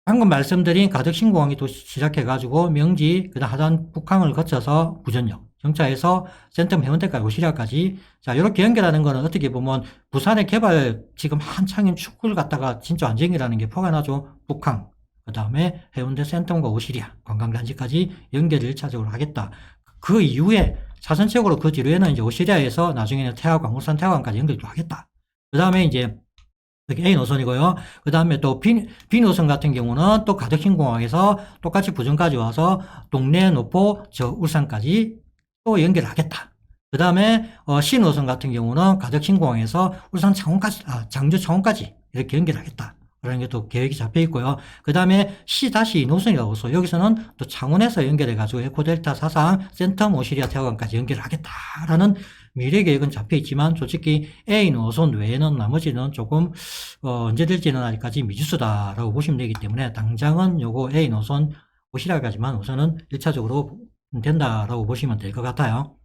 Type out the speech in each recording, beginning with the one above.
방금 말씀드린 가덕신공항이 또 시작해가지고 명지, 그다음 하단 북항을 거쳐서 부전역, 정차해서 센텀 해운대까지 오시리아까지. 자, 이렇게 연결하는 거는 어떻게 보면 부산의 개발 지금 한창인 축구를 갖다가 진짜 완전이라는 게 표가 나죠. 북항, 그 다음에 해운대 센텀과 오시리아, 관광단지까지 연결을 1차적으로 하겠다. 그 이후에 차선책으로 그 뒤로에는 이제 오시리아에서 나중에는 태화강, 울산 태화강까지 연결도 하겠다. 그 다음에 이제 여기 A 노선이고요. 그 다음에 또 B 노선 같은 경우는 또 가덕신공항에서 똑같이 부천까지 와서 동래, 노포, 저 울산까지 또 연결하겠다. 그 다음에 C 노선 같은 경우는 가덕신공항에서 울산 창원까지, 장주 창원까지 이렇게 연결하겠다. 그런 게 또 계획이 잡혀 있고요. 그 다음에 C-2 노선이라고 해서 여기서는 또 창원에서 연결해가지고 에코델타 사상 센텀 오시리아 태화강까지 연결하겠다라는 미래 계획은 잡혀 있지만 솔직히 A 노선 외에는 나머지는 조금 언제 될지는 아직까지 미지수다라고 보시면 되기 때문에 당장은 요거 A 노선 오시리아까지만 우선은 1차적으로 된다라고 보시면 될 것 같아요.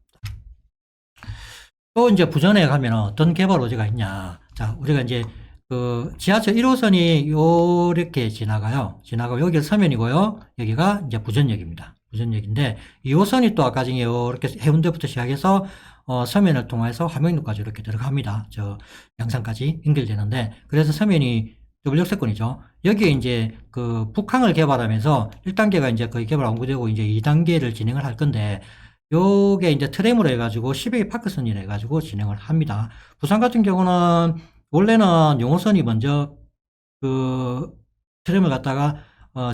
또 이제 부전에 가면 어떤 개발 호재가 있냐. 자, 우리가 이제 그 지하철 1호선이 요렇게 지나가요. 지나가고 여기가 서면이고요. 여기가 이제 부전역입니다. 부전역인데 2호선이 또 아까 전에 이렇게 해운대부터 시작해서 서면을 통해서 함영로까지 이렇게 들어갑니다. 저 양산까지 연결되는데 그래서 서면이 더블 역세권이죠. 여기에 이제 그 북항을 개발하면서 1단계가 이제 거의 개발 완료되고 이제 2단계를 진행을 할 건데 요게 이제 트램으로 해가지고 10A 파크선이라 해가지고 진행을 합니다. 부산 같은 경우는 원래는 용호선이 먼저 그 트램을 갖다가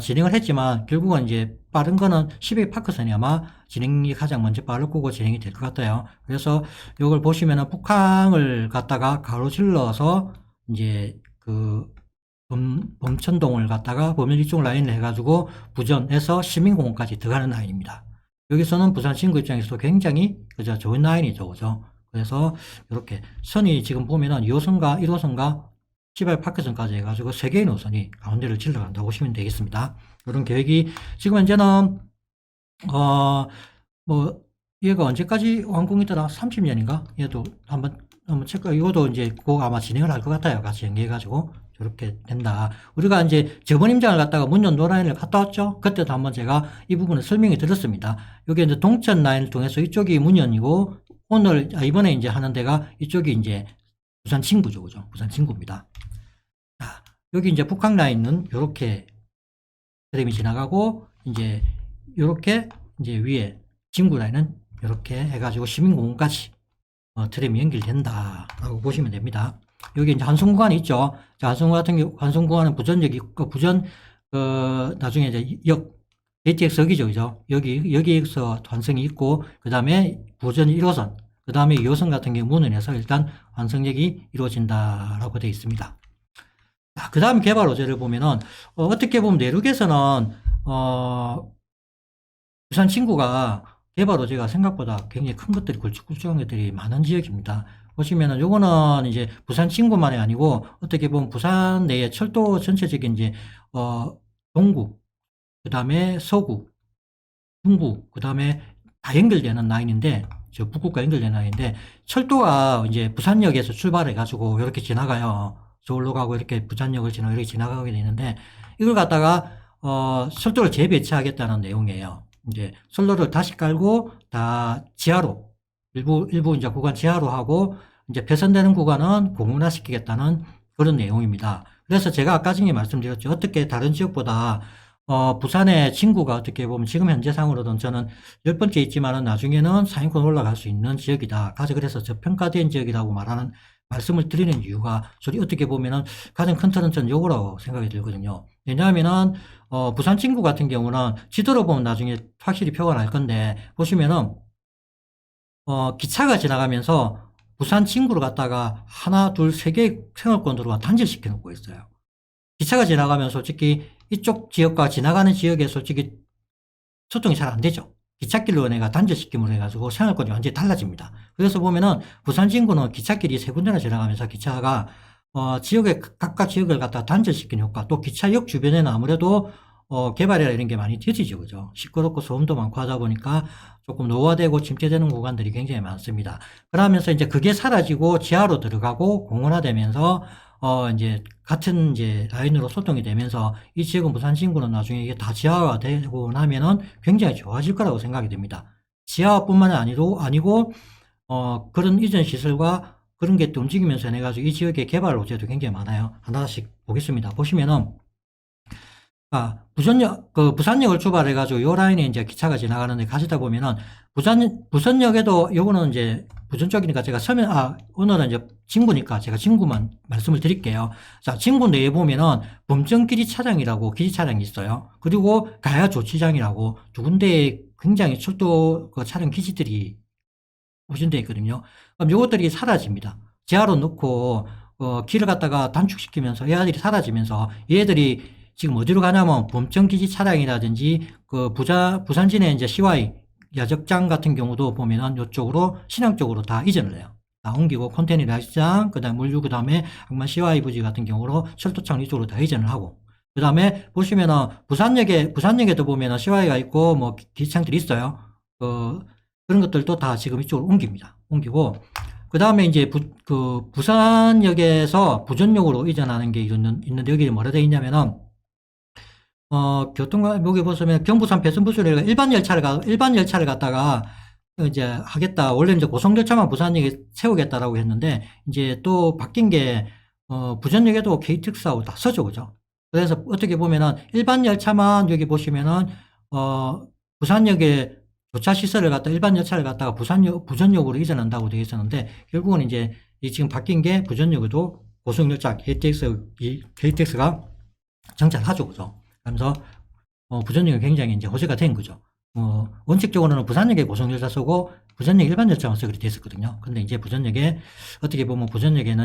진행을 했지만 결국은 이제 빠른 거는 10A 파크선이 아마 진행이 가장 먼저 빠를 거고 진행이 될 것 같아요. 그래서 이걸 보시면은 북항을 갖다가 가로질러서 이제 그 범천동을 갖다가 범일 이쪽 라인을 해가지고 부전에서 시민공원까지 들어가는 라인입니다. 여기서는 부산 친구 입장에서도 굉장히 그저 좋은 라인이죠, 그죠? 그래서 이렇게 선이 지금 보면은 2호선과 1호선과 시발 파크선까지 해가지고 3개의 노선이 가운데를 질러간다고 보시면 되겠습니다. 이런 계획이 지금 현재는 뭐 얘가 언제까지 완공이더라? 30년인가? 얘도 한번 체크. 이것도 이제 꼭 아마 진행을 할 것 같아요. 같이 연계해가지고 저렇게 된다. 우리가 이제 저번 임장을 갖다가 문전도 라인을 갔다 왔죠. 그때도 한번 제가 이 부분을 설명해 드렸습니다. 여기 이제 동천 라인을 통해서 이쪽이 문현이고 오늘 이번에 이제 하는 데가 이쪽이 이제 부산 진구죠, 그죠? 부산 진구입니다. 자, 여기 이제 북한 라인은 이렇게 트램이 지나가고 이제 이렇게 이제 위에 진구 라인은 이렇게 해가지고 시민공원까지 트램이 연결된다라고 보시면 됩니다. 여기 이제 환승 구간이 있죠. 자, 환승 구간은 부전역이 있고, 나중에 이제 KTX역이죠, 그죠? 여기에서 환승이 있고, 그 다음에 부전 1호선, 그 다음에 2호선 같은 경우 문헌에서 일단 환승역이 이루어진다라고 되어 있습니다. 자, 그 다음 개발 호재를 보면은, 어떻게 보면 내륙에서는, 부산 친구가 개발 호재가 생각보다 굉장히 큰 것들이 굵직굵직한 것들이 많은 지역입니다. 보시면은 요거는 이제 부산 친구만이 아니고 어떻게 보면 부산 내에 철도 전체적인 이제 동구, 그 다음에 서구, 중구, 그 다음에 다 연결되는 라인인데 저 북구가 연결되는 라인인데 철도가 이제 부산역에서 출발해 가지고 이렇게 지나가요. 서울로 가고 이렇게 부산역을 지나고 이렇게 지나가게 되는데 이걸 갖다가 철도를 재배치하겠다는 내용이에요. 이제 선로를 다시 깔고 다 지하로 일부 이제 구간 지하로 하고 이제 폐선되는 구간은 공문화 시키겠다는 그런 내용입니다. 그래서 제가 아까 전에 말씀드렸죠. 어떻게 다른 지역보다 부산의 진구가 어떻게 보면 지금 현재상으로는 저는 10번째 있지만은 나중에는 상위권 올라갈 수 있는 지역이다. 그래서 저평가된 지역이라고 말씀을 드리는 이유가 저리 어떻게 보면은 가장 큰 틀은 전 요거라고 생각이 들거든요. 왜냐하면은 부산 진구 같은 경우는 지도로 보면 나중에 확실히 표가 날 건데 보시면은 기차가 지나가면서 부산 진구를 갖다가 하나, 둘, 세 개의 생활권으로 단절시켜 놓고 있어요. 기차가 지나가면 솔직히 이쪽 지역과 지나가는 지역에 솔직히 소통이 잘 안 되죠. 기찻길로 내가 단절시킴으로 해가지고 생활권이 완전히 달라집니다. 그래서 보면은 부산 진구는 기찻길이 세 군데나 지나가면서 기차가 각각 지역을 갖다 단절시키는 효과, 또 기차역 주변에는 아무래도 개발이라 이런 게 많이 뒤지죠, 그죠? 시끄럽고 소음도 많고 하다 보니까 조금 노화되고 침체되는 구간들이 굉장히 많습니다. 그러면서 이제 그게 사라지고 지하로 들어가고 공원화되면서 이제 같은 이제 라인으로 소통이 되면서 이 지역은 부산 진구는 나중에 이게 다 지하화가 되고 나면은 굉장히 좋아질 거라고 생각이 됩니다. 지하화뿐만 아니고 그런 이전 시설과 그런 게 또 움직이면서 해가지고 이 지역의 개발 로제도 굉장히 많아요. 하나씩 보겠습니다. 보시면은 부산역을 출발해가지고 요 라인에 이제 기차가 지나가는데 가시다 보면은 부산역에도 요거는 이제 부천 쪽이니까 제가 오늘은 이제 진구니까 제가 진구만 말씀을 드릴게요. 자, 진구 내에 보면은 범정기지 차량이라고 기지 차량이 있어요. 그리고 가야 조치장이라고 두 군데에 굉장히 철도 그 차량 기지들이 오진돼 있거든요. 그럼 요것들이 사라집니다. 지하로 넣고 길을 갖다가 단축시키면서 얘들이 사라지면서 얘들이 지금 어디로 가냐면 범정기지 차량이라든지 그 부산진의 이제 CY 야적장 같은 경우도 보면은 이쪽으로 신항 쪽으로 다 이전을 해요. 다 옮기고 컨테이너 야시장, 그 다음에 물류, 그 다음에 항만 CY 부지 같은 경우로 철도창 이쪽으로 다 이전을 하고, 그 다음에 보시면은 부산역에도 보면은 CY가 있고 뭐 기차장들이 있어요. 그런 것들도 다 지금 이쪽으로 옮깁니다. 옮기고, 그 다음에 이제 부산역에서 부전역으로 이전하는 게 있는데 여기 뭐라 되어 있냐면은 여기 보시면 경부선 배선부수를 일반 열차를 갖다가 이제 하겠다. 원래 이제 고속열차만 부산역에 세우겠다라고 했는데 이제 또 바뀐 게 부전역에도 KTX하고 다 서죠, 그죠? 그래서 어떻게 보면은 일반 열차만 여기 보시면은 부산역에 교차 시설을 갖다 일반 열차를 갖다가 부전역으로 이전한다고 되어 있었는데 결국은 이제 지금 바뀐 게 부전역에도 고속열차 KTX가 정착하죠, 그죠? 그러면서 부전역이 굉장히 이제 호재가 된 거죠. 원칙적으로는 부산역에 고속열차 쓰고 부전역 일반 열차만 쓰기로 됐었거든요. 근데 이제 부전역에는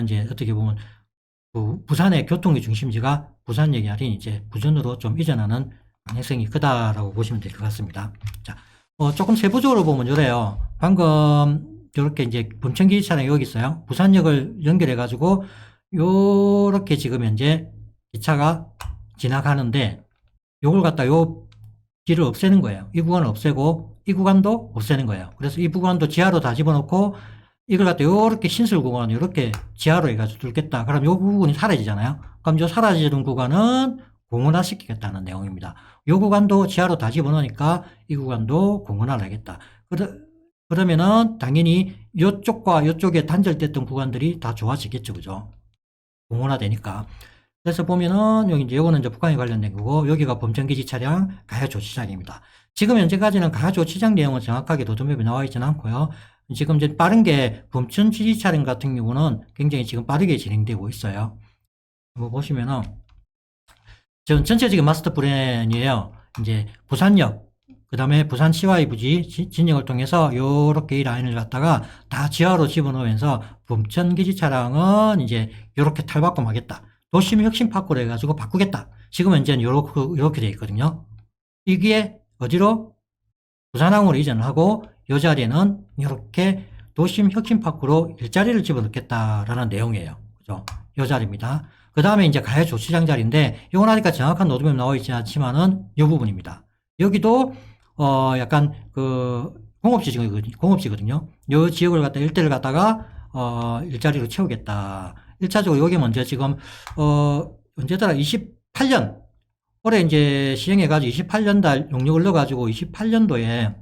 이제 어떻게 보면 부산의 교통의 중심지가 부산역이 아닌 이제 부전으로 좀 이전하는 가능성이 크다라고 보시면 될 것 같습니다. 자, 조금 세부적으로 보면 이래요. 방금 이렇게 이제 범천기 차량이 여기 있어요. 부산역을 연결해가지고 요렇게 지금 현재 기차가 지나가는데 요걸 갖다 요 길을 없애는 거예요. 이 구간을 없애고 이 구간도 없애는 거예요. 그래서 이 구간도 지하로 다 집어넣고 이걸 갖다 요렇게 신설 구간을 요렇게 지하로 해가지고 뚫겠다. 그럼 요 부분이 사라지잖아요. 그럼 요 사라지는 구간은 공원화 시키겠다는 내용입니다. 요 구간도 지하로 다 집어넣으니까 이 구간도 공원화를 하겠다. 그러면은 당연히 요쪽과 요쪽에 단절됐던 구간들이 다 좋아지겠죠. 그죠? 공원화 되니까. 그래서 보면은 여기 이제 요거는 이제 북한에 관련된 거고 여기가 범정기지 차량 가야조치장입니다. 지금 현재까지는 가야조치장 내용은 정확하게 도드맵에 나와 있지는 않고요. 지금 이제 빠른 게 범천지지 차량 같은 경우는 굉장히 지금 빠르게 진행되고 있어요. 한번 보시면은 지금 전체적인 마스터 플랜이에요. 이제 부산역, 그 다음에 부산 CY 부지 진역을 통해서 요렇게 이 라인을 갖다가 다 지하로 집어넣으면서 범천기지 차량은 이제 요렇게 탈바꿈하겠다. 도심 혁신 파크로 해가지고 바꾸겠다. 지금은 이제 요렇게 되어 있거든요. 이게 어디로? 부산항으로 이전을 하고 요 자리에는 이렇게 도심 혁신 파크로 일자리를 집어넣겠다라는 내용이에요. 그죠? 요 자리입니다. 그 다음에 이제 가야 조치장 자리인데 이건 아직까 정확한 노드맵 나와 있지 않지만은 요 부분입니다. 여기도 약간 공업지거든요. 요 지역을 갖다 일대를 갖다가 일자리로 채우겠다. 1차적으로 여기 먼저 지금 언제더라 28년 올해 이제 시행해가지고 28년 달 용역을 넣어가지고 28년도에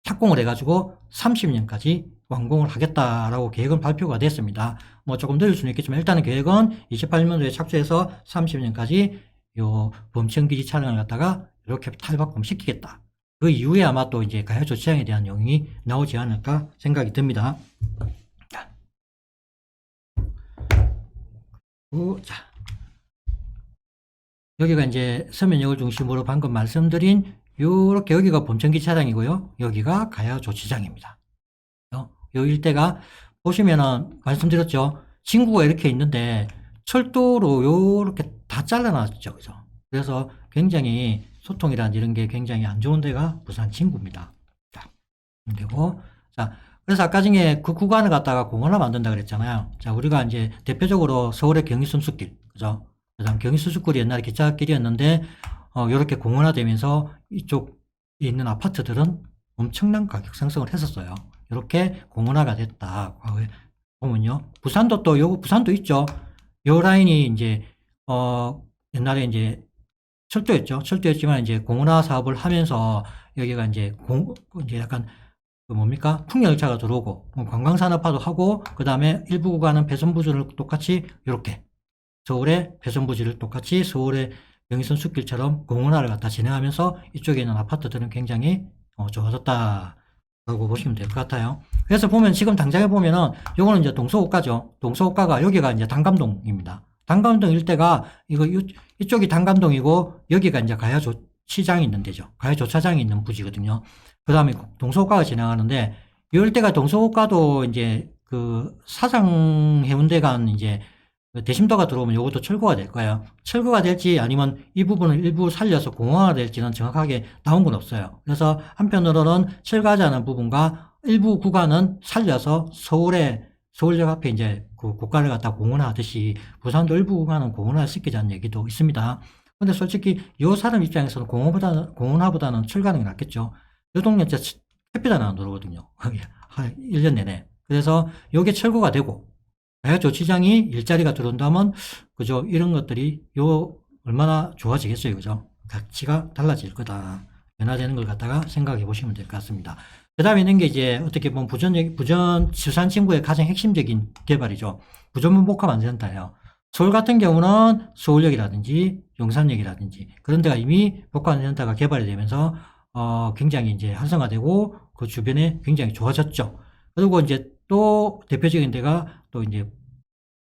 착공을 해가지고 30년까지 완공을 하겠다라고 계획은 발표가 됐습니다. 뭐 조금 늦을 수는 있겠지만 일단은 계획은 28년도에 착수해서 30년까지 요 범천기지 차량을 갖다가 이렇게 탈바꿈 시키겠다. 그 이후에 아마 또 이제 가야조치장에 대한 용역이 나오지 않을까 생각이 듭니다. 자, 여기가 이제 서면역을 중심으로 방금 말씀드린 요렇게 여기가 범천기 차량이고요. 여기가 가야조치장입니다. 요 일대가 보시면은 말씀드렸죠. 진구가 이렇게 있는데 철도로 요렇게 다 잘라놨죠. 그죠? 그래서 굉장히 소통이란 이런 게 굉장히 안 좋은 데가 부산 진구입니다. 자, 되고 자. 그래서 아까 중에 그 구간을 갖다가 공원화 만든다 그랬잖아요. 자, 우리가 이제 대표적으로 서울의 경의순수길, 그죠? 그 다음 경의순수길이 옛날에 기차길이었는데, 요렇게 공원화 되면서 이쪽에 있는 아파트들은 엄청난 가격 상승을 했었어요. 이렇게 공원화가 됐다. 과거에 보면요. 부산도 있죠. 요 라인이 이제, 옛날에 이제 철도였죠. 철도였지만 이제 공원화 사업을 하면서 여기가 이제 이제 약간 그 뭡니까? 풍력열차가 들어오고, 관광산업화도 하고, 그 다음에 일부 구간은 배선부지를 똑같이 이렇게, 서울의 배선부지를 똑같이 서울의 경의선 숲길처럼 공원화를 갖다 진행하면서 이쪽에 있는 아파트들은 굉장히 좋아졌다라고 보시면 될 것 같아요. 그래서 보면 지금 당장에 보면은 요거는 이제 동서호가죠. 동서호가가 여기가 이제 단감동입니다. 단감동 일대가 이쪽이 단감동이고 여기가 이제 가야조 시장이 있는 데죠. 가야조차장이 있는 부지거든요. 그 다음에 동서호가가 지나가는데 이 일대가 동서호가도 이제 그 사상 해운대간 이제 대심도가 들어오면 이것도 철거가 될 거예요. 철거가 될지 아니면 이 부분을 일부 살려서 공원화가 될지는 정확하게 나온 건 없어요. 그래서 한편으로는 철거하지 않은 부분과 일부 구간은 살려서 서울역 앞에 이제 그 고가를 갖다 공원화하듯이 부산도 일부 구간은 공원화 시키자는 얘기도 있습니다. 근데 솔직히 요 사람 입장에서는 공원화보다는 철거하는 게 낫겠죠. 요 동네 진짜 햇빛 안 들어오거든요. 한 1년 내내. 그래서 요게 철거가 되고 조치장이 일자리가 들어온다면, 그죠? 이런 것들이 얼마나 좋아지겠어요. 그죠? 가치가 달라질 거다. 변화되는 걸 갖다가 생각해 보시면 될 것 같습니다. 그 다음에 있는 게 이제 어떻게 보면 수산친구의 가장 핵심적인 개발이죠. 부전복합안센터예요. 서울 같은 경우는 서울역이라든지 용산역이라든지 그런 데가 이미 복합안센터가 개발이 되면서, 굉장히 이제 활성화되고 그 주변에 굉장히 좋아졌죠. 그리고 이제 또 대표적인 데가 또 이제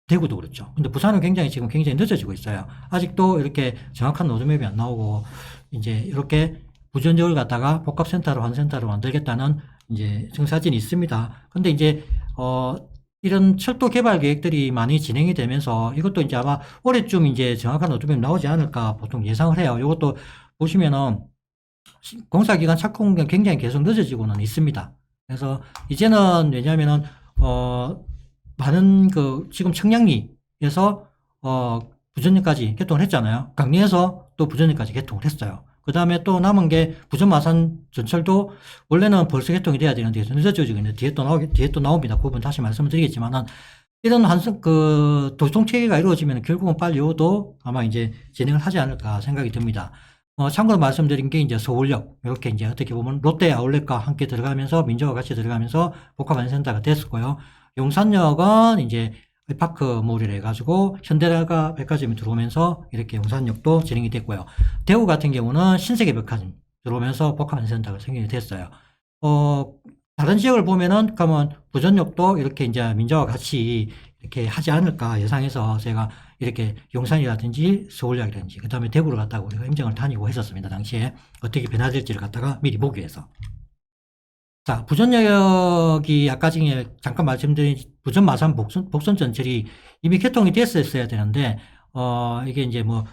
대구도 그렇죠. 근데 부산은 지금 굉장히 늦어지고 있어요. 아직도 이렇게 정확한 로드맵이 안 나오고 이제 이렇게 부전역을 갖다가 복합센터로 환센터로 만들겠다는 이제 정사진이 있습니다. 근데 이제 이런 철도 개발 계획들이 많이 진행이 되면서 이것도 이제 아마 올해쯤 이제 정확한 로드맵 나오지 않을까 보통 예상을 해요. 이것도 보시면은 공사기간 착공 공간 굉장히 계속 늦어지고는 있습니다. 그래서 이제는 왜냐하면은 많은 지금 청량리에서 부전역까지 개통을 했잖아요. 강리에서 또 부전역까지 개통을 했어요. 그 다음에 또 남은 게 부전 마산 전철도 원래는 벌써 개통이 돼야 되는데 늦어지고 있는데 뒤에 또 나옵니다. 그 부분 다시 말씀을 드리겠지만은 이런 도통 체계가 이루어지면 결국은 빨리 요도 아마 이제 진행을 하지 않을까 생각이 듭니다. 참고로 말씀드린 게 이제 서울역, 이렇게 이제 어떻게 보면 롯데 아울렛과 함께 들어가면서 민저와 같이 들어가면서 복합안센터가 됐었고요. 용산역은 이제 파크몰이라 해가지고 현대가 백화점이 들어오면서 이렇게 용산역도 진행이 됐고요. 대구 같은 경우는 신세계 백화점 들어오면서 복합안센터가 생기게 됐어요. 다른 지역을 보면은, 그러면 부전역도 이렇게 이제 민저와 같이 이렇게 하지 않을까 예상해서 제가 이렇게 용산이라든지 서울역이라든지 그 다음에 대구를 갔다가 우리가 행정을 다니고 했었습니다. 당시에 어떻게 변화될지를 갖다가 미리 보기 위해서. 자, 부전역이 아까 중에 잠깐 말씀드린 부전 마산 복선 전철이 이미 개통이 됐었어야 되는데, 이게 이제 뭐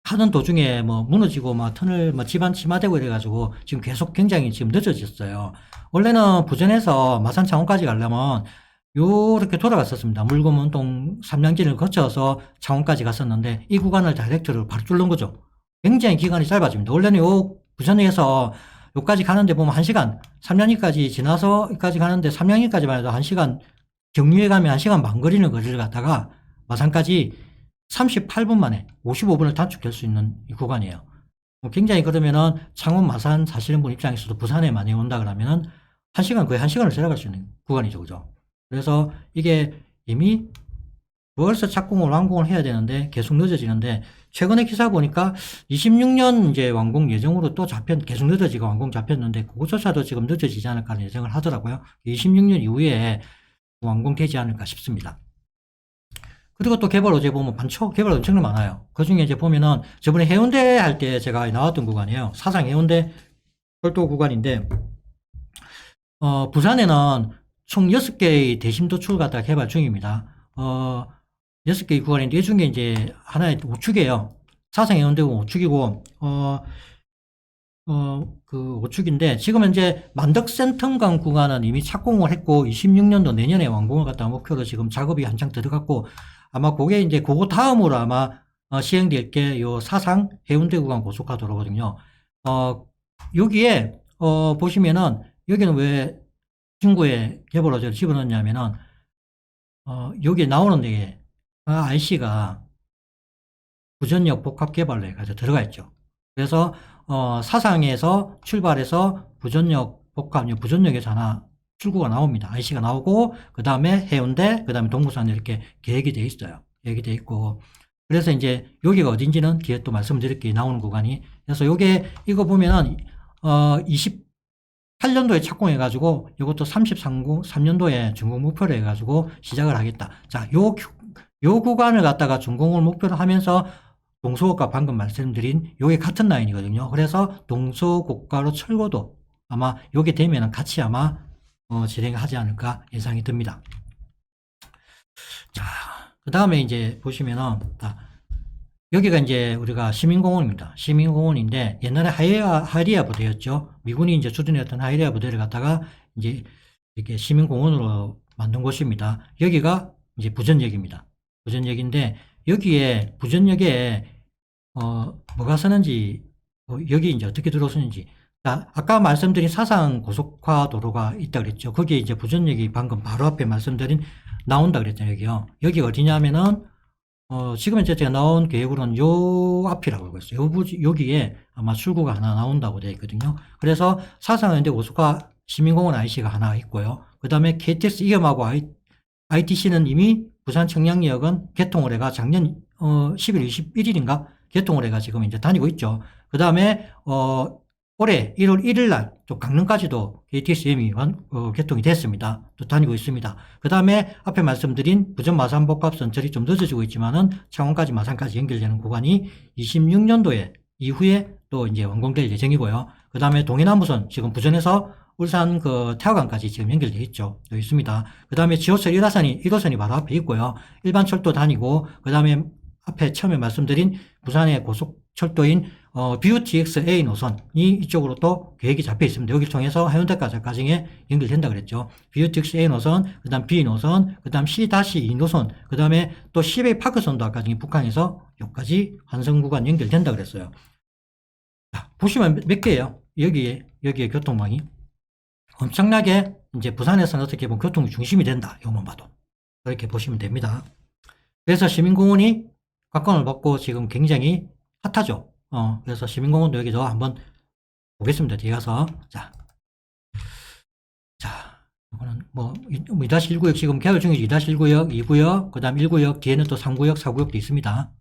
하는 도중에 뭐 무너지고 막 터널 집안 침하되고 이래가지고 지금 계속 굉장히 지금 늦어졌어요. 원래는 부전에서 마산 창원까지 가려면 요렇게 돌아갔었습니다. 물구문동 삼량진을 거쳐서 창원까지 갔었는데 이 구간을 다이렉트로 바로 뚫는 거죠. 굉장히 기간이 짧아집니다. 원래는 요 부전에서 요까지 가는데 보면 1시간, 삼량리까지 지나서 여기까지 가는데 삼량리까지만 해도 1시간, 경유에 가면 1시간 반 거리를 갔다가 마산까지 38분 만에 55분을 단축될 수 있는 이 구간이에요. 굉장히 그러면은 창원 마산 사시는 분 입장에서도 부산에 많이 온다 그러면은 1시간, 거의 1시간을 지나갈 수 있는 구간이죠. 그죠? 그래서 이게 이미 벌써 착공을 완공을 해야 되는데 계속 늦어지는데 최근에 기사 보니까 26년 이제 완공 예정으로 또 계속 늦어지고 완공 잡혔는데 그것조차도 지금 늦어지지 않을까 하는 예정을 하더라고요. 26년 이후에 완공되지 않을까 싶습니다. 그리고 또 개발 어제 보면 많죠? 개발 엄청나게 많아요. 그 중에 이제 보면은 저번에 해운대 할 때 제가 나왔던 구간이에요. 사상 해운대 철도 구간인데, 부산에는 총 6개의 대심도축을 갖다 개발 중입니다. 6개의 구간인데, 이 중에 이제 하나의 우측이에요. 사상 해운대구 우측이고, 그 우측인데, 지금 현재 만덕센텀강 구간은 이미 착공을 했고, 26년도 내년에 완공을 갖다 목표로 지금 작업이 한창 들어갔고, 아마 그게 이제 그거 다음으로 아마 시행될 게 요 사상 해운대 구간 고속화도로거든요. 여기에 보시면은 여기는 왜 친구의 개발 호재를 집어넣냐면은 여기에 나오는 게 IC가 부전력 복합 개발로 해가지고 들어가 있죠. 그래서 사상에서 출발해서 부전력 복합, 부전력에서 하나 출구가 나옵니다. IC가 나오고 그 다음에 해운대, 그 다음에 동부산 이렇게 계획이 돼 있어요. 계획이 돼 있고 그래서 이제 여기가 어딘지는 뒤에 또 말씀드릴게요. 나오는 구간이. 그래서 요게 이거 보면은 28년도에 착공해가지고 이것도 33년도에 준공 목표로 해가지고 시작을 하겠다. 자, 요 구간을 갖다가 준공을 목표로 하면서 동서고가 방금 말씀드린 요게 같은 라인이거든요. 그래서 동서고가로 철거도 아마 요게 되면은 같이 아마 진행하지 않을까 예상이 듭니다. 자, 그 다음에 이제 보시면은 여기가 이제 우리가 시민공원입니다. 시민공원인데 옛날에 하이리아 부대였죠. 미군이 이제 주둔했던 하이리아 부대를 갖다가 이제 이렇게 시민공원으로 만든 곳입니다. 여기가 이제 부전역입니다. 부전역인데 여기에 부전역에 뭐가 쓰는지 여기 이제 어떻게 들어서는지 아까 말씀드린 사상 고속화 도로가 있다 그랬죠. 거기에 이제 부전역이 방금 바로 앞에 말씀드린 나온다 그랬잖아요. 여기요. 여기 어디냐면은 지금 제가 나온 계획으로는 요 앞이라고 알고 있어요. 여기에 아마 출구가 하나 나온다고 되어 있거든요. 그래서 사상연대 고속화 시민공원 IC가 하나 있고요. 그 다음에 KTX 이음하고 ITC는 이미 부산 청량역은 개통을 해가 작년 10월 21일인가 개통을 해가 지금 이제 다니고 있죠. 그 다음에 올해 1월 1일 날 또 강릉까지도 KTXM이 개통이 됐습니다. 또 다니고 있습니다. 그 다음에 앞에 말씀드린 부전 마산 복합 선철이 좀 늦어지고 있지만은 창원까지 마산까지 연결되는 구간이 26년도에 이후에 또 이제 완공될 예정이고요. 그 다음에 동해남부선 지금 부전에서 울산 그 태화강까지 지금 연결되어 있죠. 여기 있습니다. 그 다음에 지호철 1호선이 바로 앞에 있고요. 일반 철도 다니고, 그 다음에 앞에 처음에 말씀드린 부산의 고속철도인 BUTX-A 노선이 이쪽으로 또 계획이 잡혀 있습니다. 여기를 통해서 해운대까지 연결된다 그랬죠. BUTX-A 노선, 그 다음 B 노선, 그 다음 C-2 노선, 그 다음에 또 시베이 파크선도 아까 북한에서 여기까지 환승 구간 연결된다 그랬어요. 자, 보시면 몇 개예요. 여기에 교통망이. 엄청나게 이제 부산에서는 어떻게 보면 교통의 중심이 된다. 이것만 봐도. 그렇게 보시면 됩니다. 그래서 시민공원이 각광을 받고 지금 굉장히 핫하죠. 그래서 시민공원도 여기서 한번 보겠습니다. 뒤에 가서. 자, 이거는 뭐 2-1구역 지금 개발 중이죠. 2-1구역, 2구역, 그 다음 1구역, 뒤에는 또 3구역, 4구역도 있습니다.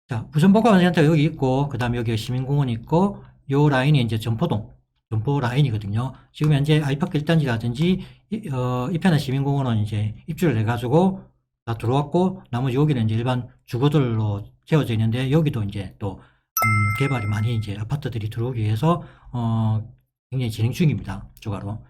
자, 부천복합센터 여기 있고, 그 다음에 여기 시민공원 있고, 요 라인이 이제 점포 라인이거든요. 지금 현재 아이파크 1단지라든지, 이편한 시민공원은 이제 입주를 해가지고 다 들어왔고, 나머지 여기는 이제 일반 주거들로 채워져 있는데, 여기도 이제 또, 개발이 많이 이제 아파트들이 들어오기 위해서, 굉장히 진행 중입니다. 추가로.